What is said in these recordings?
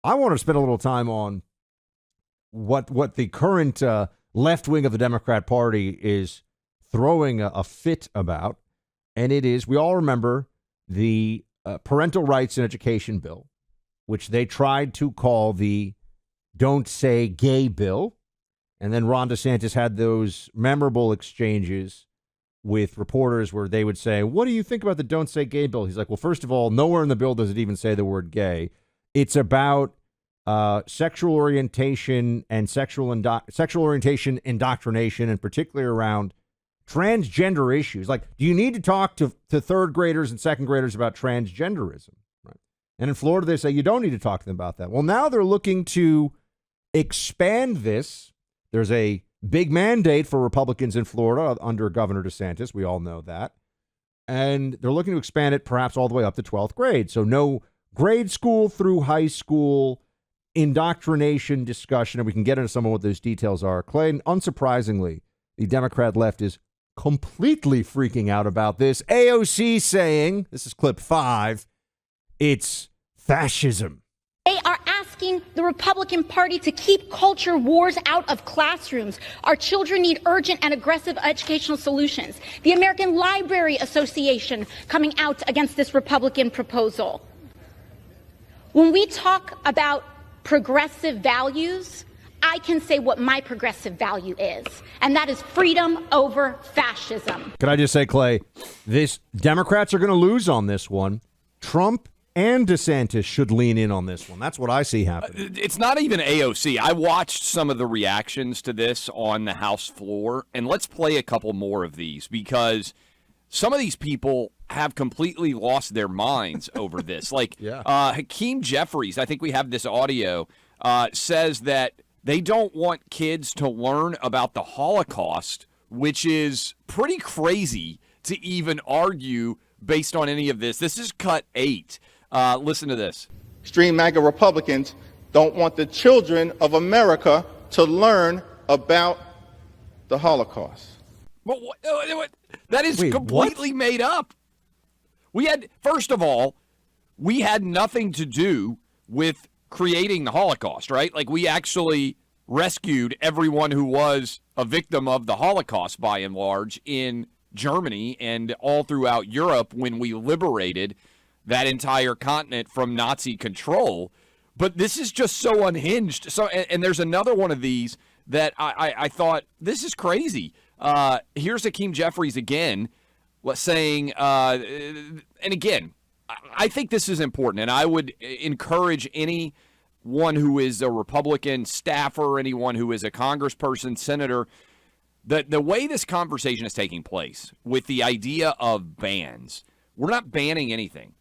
I want to spend a little time on what the current left wing of the Democrat Party is throwing a fit about. And it is, we all remember the parental rights in education bill, which they tried to call the Don't Say Gay bill. And then Ron DeSantis had those memorable exchanges with reporters where they would say, what do you think about the Don't Say Gay bill? He's like, well, first of all, nowhere in the bill does it even say the word gay. It's about sexual orientation and sexual orientation indoctrination, and particularly around transgender issues. Like, do you need to talk to third graders and second graders about transgenderism? Right. And in Florida, they say you don't need to talk to them about that. Well, now they're looking to expand this. There's a big mandate for Republicans in Florida under Governor DeSantis. We all know that. And they're looking to expand it perhaps all the way up to 12th grade. So no grade school through high school indoctrination discussion. And we can get into some of what those details are. Clay, unsurprisingly, the Democrat left is completely freaking out about this. AOC saying, this is clip 5, it's fascism. They are asking the Republican Party to keep culture wars out of classrooms. Our children need urgent and aggressive educational solutions. The American Library Association coming out against this Republican proposal. When we talk about progressive values, I can say what my progressive value is, and that is freedom over fascism. Can I just say, Clay, this Democrats are going to lose on this one. Trump and DeSantis should lean in on this one. That's what I see happening. It's not even AOC. I watched some of the reactions to this on the House floor, and let's play a couple more of these because some of these people have completely lost their minds over this. Like Hakeem Jefferies, I think we have this audio, says that they don't want kids to learn about the Holocaust, which is pretty crazy to even argue based on any of this. This is cut 8. Listen to this. Extreme MAGA Republicans don't want the children of America to learn about the Holocaust. But what? That is completely made up. First of all, we had nothing to do with creating the Holocaust, right? Like, we actually rescued everyone who was a victim of the Holocaust by and large in Germany and all throughout Europe when we liberated that entire continent from Nazi control. But this is just so unhinged. So, and there's another one of these that I thought, this is crazy. Here's Hakeem Jefferies again saying, and again, I think this is important, and I would encourage anyone who is a Republican staffer, anyone who is a congressperson, senator, the way this conversation is taking place with the idea of bans, we're not banning anything.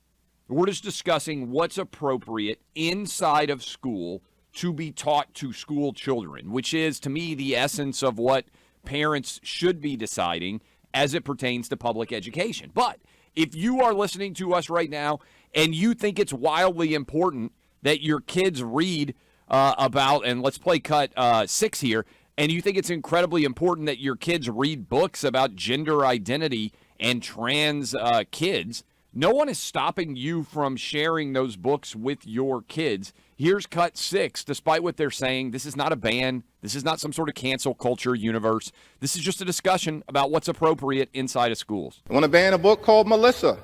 We're just discussing what's appropriate inside of school to be taught to school children, which is, to me, the essence of what parents should be deciding as it pertains to public education. But if you are listening to us right now and you think it's wildly important that your kids read about, and let's play cut 6 here, and you think it's incredibly important that your kids read books about gender identity and trans kids, no one is stopping you from sharing those books with your kids. Here's cut 6. Despite what they're saying, this is not a ban. This is not some sort of cancel culture universe. This is just a discussion about what's appropriate inside of schools. I want to ban a book called Melissa,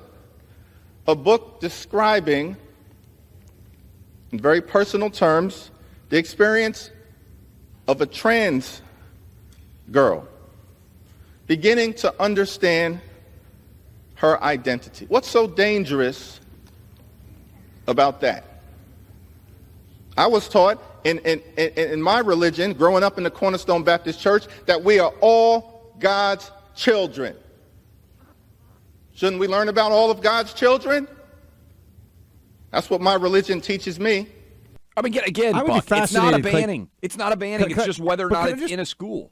a book describing, in very personal terms, the experience of a trans girl beginning to understand her identity. What's so dangerous about that? I was taught in my religion, growing up in the Cornerstone Baptist Church, that we are all God's children. Shouldn't we learn about all of God's children? That's what my religion teaches me. I mean, again, Buck, it's not a banning. It's not a banning. It's just whether or not it's in a school.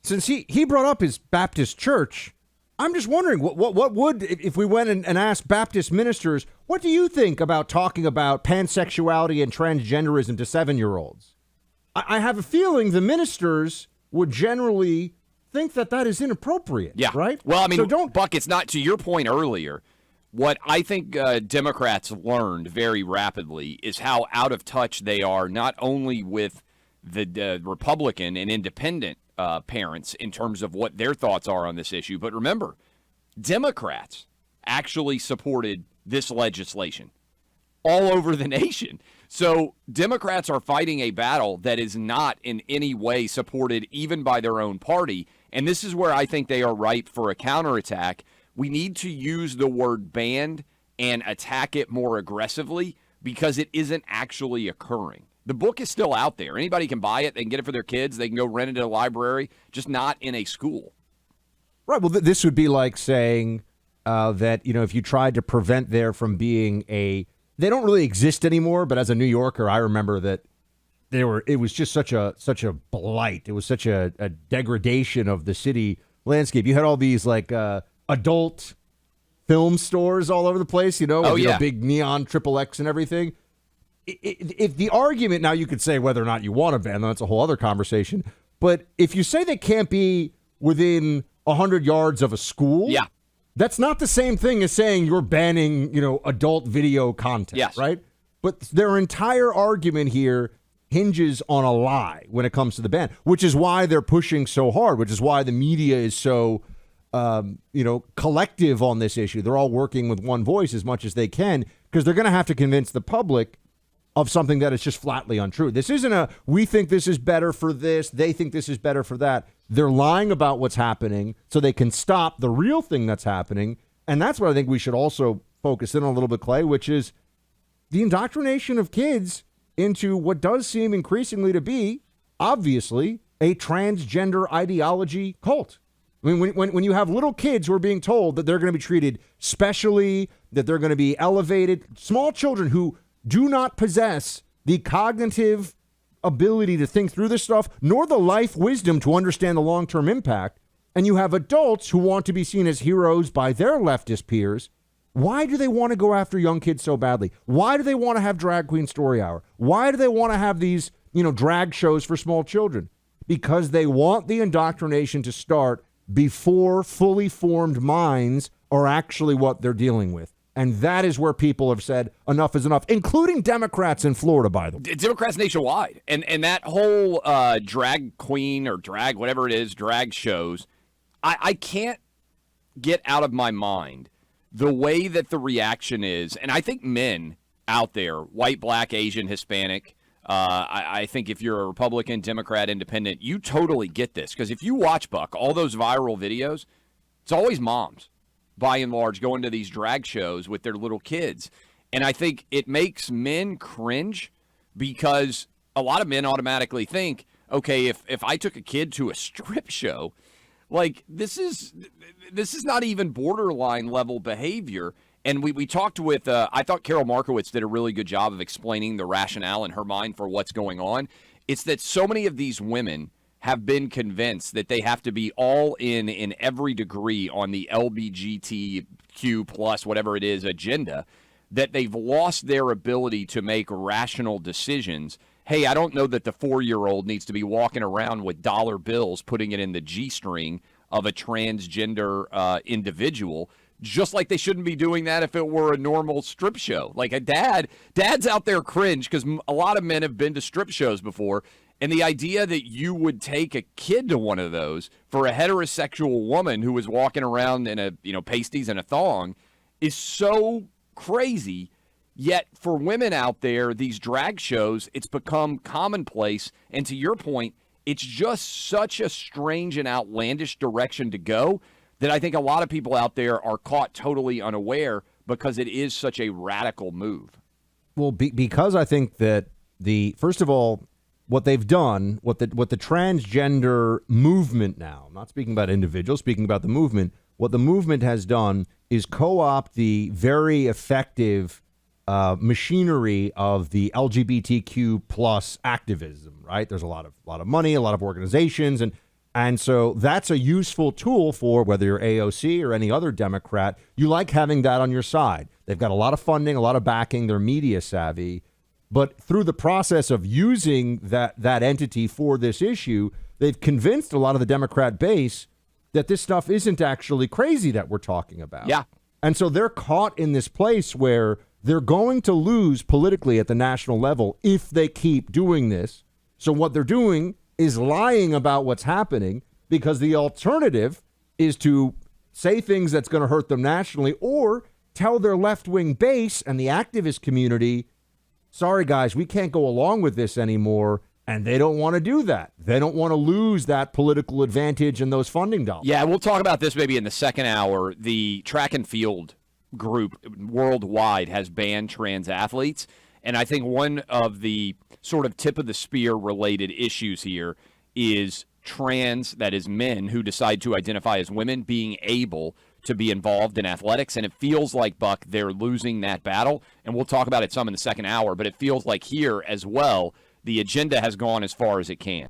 Since he brought up his Baptist church, I'm just wondering, what would, if we went and asked Baptist ministers, what do you think about talking about pansexuality and transgenderism to 7-year-olds? I have a feeling the ministers would generally think that is inappropriate. Yeah. Right? Well, I mean, so Buck, it's not, to your point earlier, What I think Democrats learned very rapidly is how out of touch they are, not only with the Republican and independent parents in terms of what their thoughts are on this issue. But remember, Democrats actually supported this legislation all over the nation. So Democrats are fighting a battle that is not in any way supported even by their own party. And this is where I think they are ripe for a counterattack. We need to use the word banned and attack it more aggressively because it isn't actually occurring. The book is still out there. Anybody can buy it. They can get it for their kids. They can go rent it at a library, just not in a school. Right. Well, this would be like saying that, if you tried to prevent there from being they don't really exist anymore. But as a New Yorker, I remember that it was just such a blight. It was such a degradation of the city landscape. You had all these adult film stores all over the place, with big neon XXX and everything. If the argument, now you could say whether or not you want to ban them, that's a whole other conversation. But if you say they can't be within 100 yards of a school, that's not the same thing as saying you're banning, adult video content, right? But their entire argument here hinges on a lie when it comes to the ban, which is why they're pushing so hard, which is why the media is so collective on this issue. They're all working with one voice as much as they can because they're going to have to convince the public of something that is just flatly untrue. This isn't we think this is better for this, they think this is better for that. They're lying about what's happening so they can stop the real thing that's happening. And that's what I think we should also focus in on a little bit, Clay, which is the indoctrination of kids into what does seem increasingly to be, obviously, a transgender ideology cult. I mean, when you have little kids who are being told that they're going to be treated specially, that they're going to be elevated, small children who do not possess the cognitive ability to think through this stuff, nor the life wisdom to understand the long-term impact, and you have adults who want to be seen as heroes by their leftist peers, why do they want to go after young kids so badly? Why do they want to have Drag Queen Story Hour? Why do they want to have these, drag shows for small children? Because they want the indoctrination to start before fully formed minds are actually what they're dealing with. And that is where people have said enough is enough, including Democrats in Florida, by the way. Democrats nationwide. And that whole drag queen or drag, whatever it is, drag shows, I can't get out of my mind the way that the reaction is. And I think men out there, white, black, Asian, Hispanic, I think if you're a Republican, Democrat, Independent, you totally get this. Because if you watch, Buck, all those viral videos, it's always moms, by and large, going to these drag shows with their little kids. And I think it makes men cringe because a lot of men automatically think, okay, if I took a kid to a strip show, this is not even borderline level behavior. And we talked with, I thought Carol Markowitz did a really good job of explaining the rationale in her mind for what's going on. It's that so many of these women have been convinced that they have to be all in every degree on the LGBTQ plus whatever it is agenda, that they've lost their ability to make rational decisions. Hey, I don't know that the 4-year-old needs to be walking around with dollar bills, putting it in the G-string of a transgender individual, just like they shouldn't be doing that if it were a normal strip show. Like dad's out there cringe because a lot of men have been to strip shows before. And the idea that you would take a kid to one of those for a heterosexual woman who was walking around in pasties and a thong is so crazy. Yet for women out there, these drag shows, it's become commonplace. And to your point, it's just such a strange and outlandish direction to go that I think a lot of people out there are caught totally unaware because it is such a radical move. Well, because I think that first of all, what they've done, what the transgender movement now, I'm not speaking about individuals, speaking about the movement, what the movement has done is co-opt the very effective machinery of the LGBTQ plus activism, right? There's a lot of money, a lot of organizations, and so that's a useful tool for whether you're AOC or any other Democrat. You like having that on your side. They've got a lot of funding, a lot of backing, they're media savvy. But through the process of using that entity for this issue, they've convinced a lot of the Democrat base that this stuff isn't actually crazy that we're talking about. Yeah. And so they're caught in this place where they're going to lose politically at the national level if they keep doing this. So what they're doing is lying about what's happening, because the alternative is to say things that's going to hurt them nationally, or tell their left-wing base and the activist community, sorry, guys, we can't go along with this anymore. And they don't want to do that. They don't want to lose that political advantage and those funding dollars. Yeah, we'll talk about this maybe in the second hour. The track and field group worldwide has banned trans athletes. And I think one of the sort of tip of the spear related issues here is trans, that is men who decide to identify as women, being able to be involved in athletics. And it feels like, Buck, they're losing that battle. And we'll talk about it some in the second hour. But it feels like here as well, the agenda has gone as far as it can.